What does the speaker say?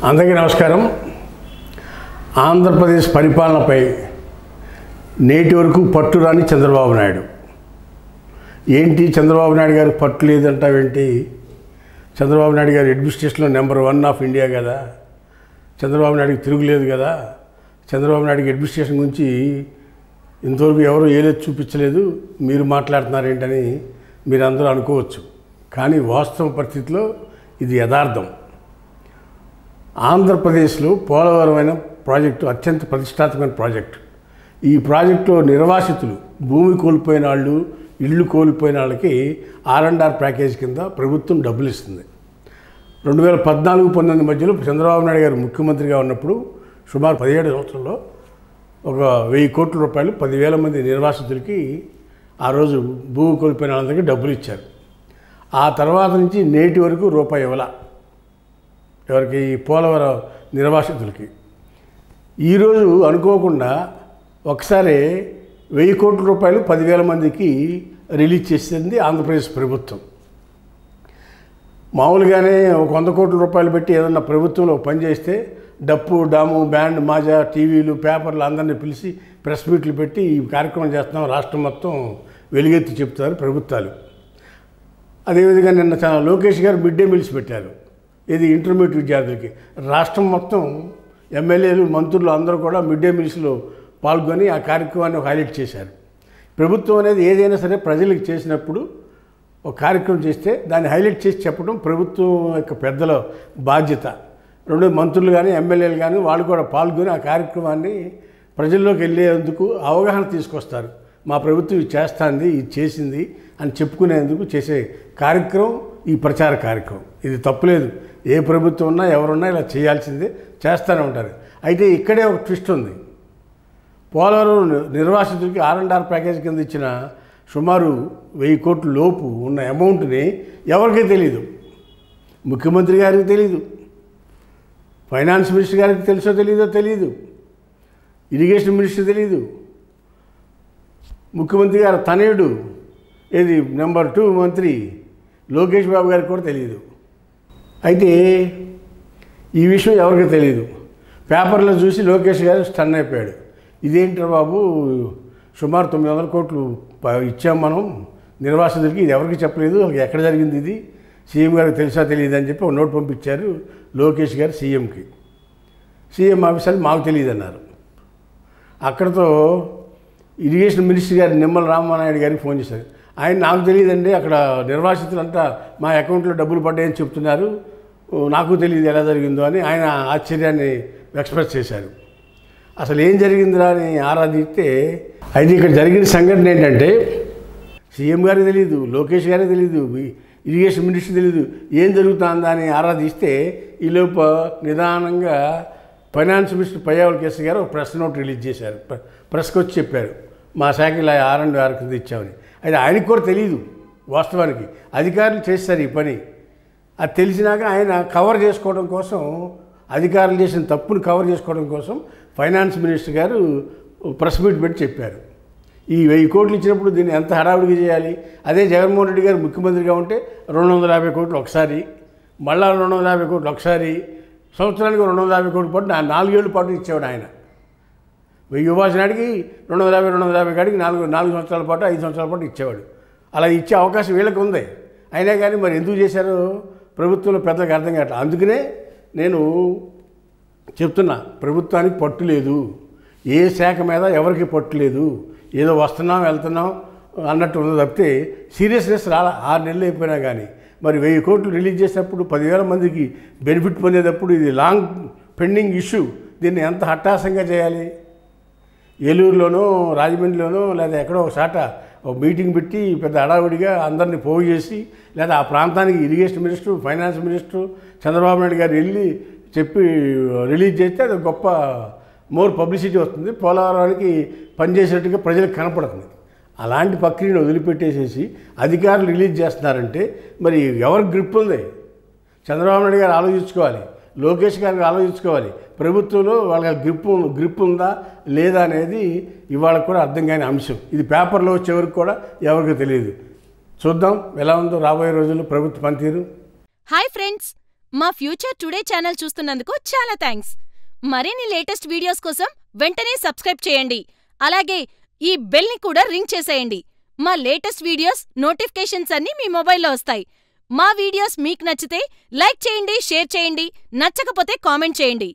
అందరికీ నమస్కారం. ఆంధ్రప్రదేశ్ పరిపాలనపై నేటి వరకు పట్టు రాని చంద్రబాబు నాయుడు. ఏంటి చంద్రబాబు నాయుడు గారు పట్టు లేదంటావేంటి? చంద్రబాబు నాయుడు గారు అడ్మినిస్ట్రేషన్లో నెంబర్ 1 ఆఫ్ ఇండియా కదా. చంద్రబాబు నాయుడికి తిరుగులేదు కదా. చంద్రబాబు నాయుడికి అడ్మినిస్ట్రేషన్ గురించి ఇంతవరకు ఎవరు ఏలేదు చూపించలేదు, మీరు మాట్లాడుతున్నారు ఏంటని మీరు అందరూ అనుకోవచ్చు. కానీ వాస్తవ పరిస్థితిలో ఇది యథార్థం. ఆంధ్రప్రదేశ్లో పోలవరమైన ప్రాజెక్టు అత్యంత ప్రతిష్టాత్మకమైన ప్రాజెక్టు. ఈ ప్రాజెక్టులో నిర్వాసితులు, భూమి కోల్పోయిన వాళ్ళు, ఇళ్ళు కోల్పోయిన వాళ్ళకి R&R ప్యాకేజ్ కింద ప్రభుత్వం డబ్బులు ఇస్తుంది. 2014-19 మధ్యలో చంద్రబాబు నాయుడు గారు ముఖ్యమంత్రిగా ఉన్నప్పుడు సుమారు 17 సంవత్సరంలో ఒక 1000 కోట్ల రూపాయలు 10,000 మంది నిర్వాసితులకి ఆ రోజు భూమి కోల్పోయిన వాళ్ళందరికీ డబ్బులు ఇచ్చారు. ఆ తర్వాత నుంచి నేటి వరకు రూపాయి ఇవ్వాల ఎవరికి? పోలవరం నిర్వాసితులకి. ఈరోజు అనుకోకుండా ఒకసారి 1000 కోట్ల రూపాయలు 10,000 మందికి రిలీజ్ చేసింది ఆంధ్రప్రదేశ్ ప్రభుత్వం. మామూలుగానే ఒక 100 కోట్ల రూపాయలు పెట్టి ఏదన్నా ప్రభుత్వంలో పనిచేస్తే డప్పు, డాము, బ్యాండ్, మాజా, టీవీలు, పేపర్లు అందరినీ పిలిచి ప్రెస్ మీట్లు పెట్టి ఈ కార్యక్రమం చేస్తున్నాం, రాష్ట్రం మొత్తం వెలుగెత్తి చెప్తారు ప్రభుత్వాలు. అదేవిధంగా నిన్న లోకేష్ గారు మిడ్ డే మీల్స్ పెట్టారు. ఇది ఇంటర్మీడియట్ విద్యార్థులకి. రాష్ట్రం మొత్తం ఎమ్మెల్యేలు, మంత్రులు అందరూ కూడా మిడ్ డే మీల్స్లో పాల్గొని ఆ కార్యక్రమాన్ని హైలైట్ చేశారు. ప్రభుత్వం అనేది ఏదైనా సరే ప్రజలకు చేసినప్పుడు ఒక కార్యక్రమం చేస్తే దాన్ని హైలైట్ చేసి చెప్పడం ప్రభుత్వం యొక్క పెద్దల బాధ్యత. మంత్రులు కానీ ఎమ్మెల్యేలు కానీ వాళ్ళు కూడా పాల్గొని ఆ కార్యక్రమాన్ని ప్రజల్లోకి వెళ్ళేందుకు అవగాహన తీసుకొస్తారు. మా ప్రభుత్వం ఇది చేస్తుంది, ఇది చేసింది అని చెప్పుకునేందుకు చేసే కార్యక్రమం ఈ ప్రచార కార్యక్రమం. ఇది తప్పులేదు. ఏ ప్రభుత్వం ఉన్నా ఎవరున్నా ఇలా చేయాల్సిందే, చేస్తూనే ఉంటారు. అయితే ఇక్కడే ఒక ట్విస్ట్ ఉంది. పోలవరం నిర్వాసితులకి R&R ప్యాకేజ్ కింద ఇచ్చిన సుమారు 1000 కోట్ల లోపు ఉన్న అమౌంట్ని ఎవరికీ తెలీదు. ముఖ్యమంత్రి గారికి తెలీదు, ఫైనాన్స్ మినిస్టర్ గారికి తెలుసో తెలీదు, ఇరిగేషన్ మినిస్టర్ తెలీదు, ముఖ్యమంత్రి గారు తనయుడు ఏది నెంబర్ 2 మంత్రి లోకేష్ బాబు గారికి కూడా తెలియదు. అయితే ఈ విషయం ఎవరికి తెలియదు. పేపర్లో చూసి లోకేష్ గారు స్టన్ అయిపోయాడు. ఇదేంటారు బాబు, సుమారు 900 కోట్లు ఇచ్చాం మనం నిర్వాసితులకి, ఇది ఎవరికి చెప్పలేదు, ఎక్కడ జరిగింది ఇది, సీఎం గారికి తెలుసా తెలియదు అని చెప్పి ఒక నోట్ పంపించారు లోకేష్ గారు సీఎంకి. సీఎం ఆఫీసర్లు మాకు తెలియదు అన్నారు. అక్కడతో ఇరిగేషన్ మినిస్టర్ గారు నిమ్మల రామానాయుడు గారికి ఫోన్ చేశారు. ఆయన నాకు తెలియదండి, అక్కడ నిర్వాసితులంతా మా అకౌంట్లో డబ్బులు పడ్డాయని చెప్తున్నారు, నాకు తెలియదు ఎలా జరిగిందో అని ఆయన ఆశ్చర్యాన్ని ఎక్స్ప్రెస్ చేశారు. అసలు ఏం జరిగిందిరా అని ఆరాధిస్తే అయితే ఇక్కడ జరిగిన సంఘటన ఏంటంటే సీఎం గారికి తెలియదు, లోకేష్ గారికి తెలియదు, ఇరిగేషన్ మినిస్టర్ తెలియదు, ఏం జరుగుతుందా అని ఆరాధిస్తే ఈలోపు నిదానంగా ఫైనాన్స్ మినిస్టర్ పయ్యావుల కేసు గారు ఒక ప్రెస్ నోట్ రిలీజ్ చేశారు. ప్రెస్కి వచ్చి చెప్పారు మా శాఖ ఇలా R&R కింద ఇచ్చామని. అయితే ఆయనకు కూడా తెలియదు. వాస్తవానికి అధికారులు చేస్తారు ఈ పని. అది తెలిసినాక ఆయన కవర్ చేసుకోవడం కోసం, అధికారులు చేసిన తప్పును కవర్ చేసుకోవడం కోసం ఫైనాన్స్ మినిస్టర్ గారు ప్రెస్ మీట్ పెట్టి చెప్పారు. ఈ 1000 కోట్లు ఇచ్చినప్పుడు దీన్ని ఎంత హడావుడిగా చేయాలి. అదే జగన్మోహన్ రెడ్డి గారు ముఖ్యమంత్రిగా ఉంటే 250 కోట్లు ఒకసారి, మళ్ళా 250 కోట్లు ఒకసారి, సంవత్సరానికి 250 కోట్ల పాటు 4 ఏళ్ళ పాటు ఇచ్చేవాడు ఆయన. 1000 ఇవ్వాల్సినాడికి 250 కాడికి 4 సంవత్సరాల పాటు 5 సంవత్సరాల పాటు ఇచ్చేవాడు. అలా ఇచ్చే అవకాశం వీళ్ళకి ఉంది. అయినా కానీ మరి ఎందుకు చేశారో ప్రభుత్వంలో పెద్దలకు అర్థం కావట్లేదు. అందుకనే నేను చెప్తున్నా, ప్రభుత్వానికి పట్టు లేదు, ఏ శాఖ మీద ఎవరికి పట్టు లేదు, ఏదో వస్తున్నాం వెళ్తున్నాం అన్నట్టు ఉన్నది తప్పితే సీరియస్నెస్ రాలా. 6 నెలలు అయిపోయినా కానీ మరి 1000 కోట్లు రిలీజ్ చేసేటప్పుడు 10,000 మందికి బెనిఫిట్ పొందేటప్పుడు ఇది లాంగ్ పెండింగ్ ఇష్యూ. దీన్ని ఎంత హఠాసంగా చేయాలి? ఏలూరులోనో రాజమండ్రిలోనో లేదా ఎక్కడో ఒక చాట ఒక మీటింగ్ పెట్టి పెద్ద హడావుడిగా అందరినీ పోగు చేసి, లేదా ఆ ప్రాంతానికి irrigation minister, finance minister Chandrababu Naidu గారు వెళ్ళి చెప్పి రిలీజ్ చేస్తే అది గొప్ప మోర్ పబ్లిసిటీ వస్తుంది, పోలవరానికి పనిచేసేట్టుగా ప్రజలకు కనపడుతుంది. అలాంటి ప్రక్రియను వదిలిపెట్టేసేసి అధికారులు రిలీజ్ చేస్తున్నారంటే మరి ఎవరికి గ్రిప్ ఉంది? చంద్రబాబు నాయుడు గారు ఆలోచించుకోవాలి, లోకేష్ గారికి ఆలోచించుకోవాలి. ప్రభుత్వంలో వాళ్ళ గ్రిప్ ఉందా లేదా అనేది ఇవాళ కూడా అర్థం కాని అంశం. ఇది పేపర్లో వచ్చే వరకు కూడా ఎవరికి తెలియదు. చూద్దాం ఎలా ఉందో రాబోయే రోజుల్లో ప్రభుత్వ పనితీరు. హాయ్ ఫ్రెండ్స్, మా ఫ్యూచర్ టుడే ఛానల్ చూస్తున్నందుకు చాలా థ్యాంక్స్. మరిన్ని లేటెస్ట్ వీడియోస్ కోసం వెంటనే సబ్స్క్రైబ్ చేయండి. అలాగే ఈ బెల్ని కూడా రింగ్ చేసేయండి. మా లేటెస్ట్ వీడియోస్ నోటిఫికేషన్స్ అన్నీ మీ మొబైల్లో వస్తాయి. మా వీడియోస్ మీకు నచ్చితే లైక్ చేయండి, షేర్ చేయండి. నచ్చకపోతే కామెంట్ చేయండి.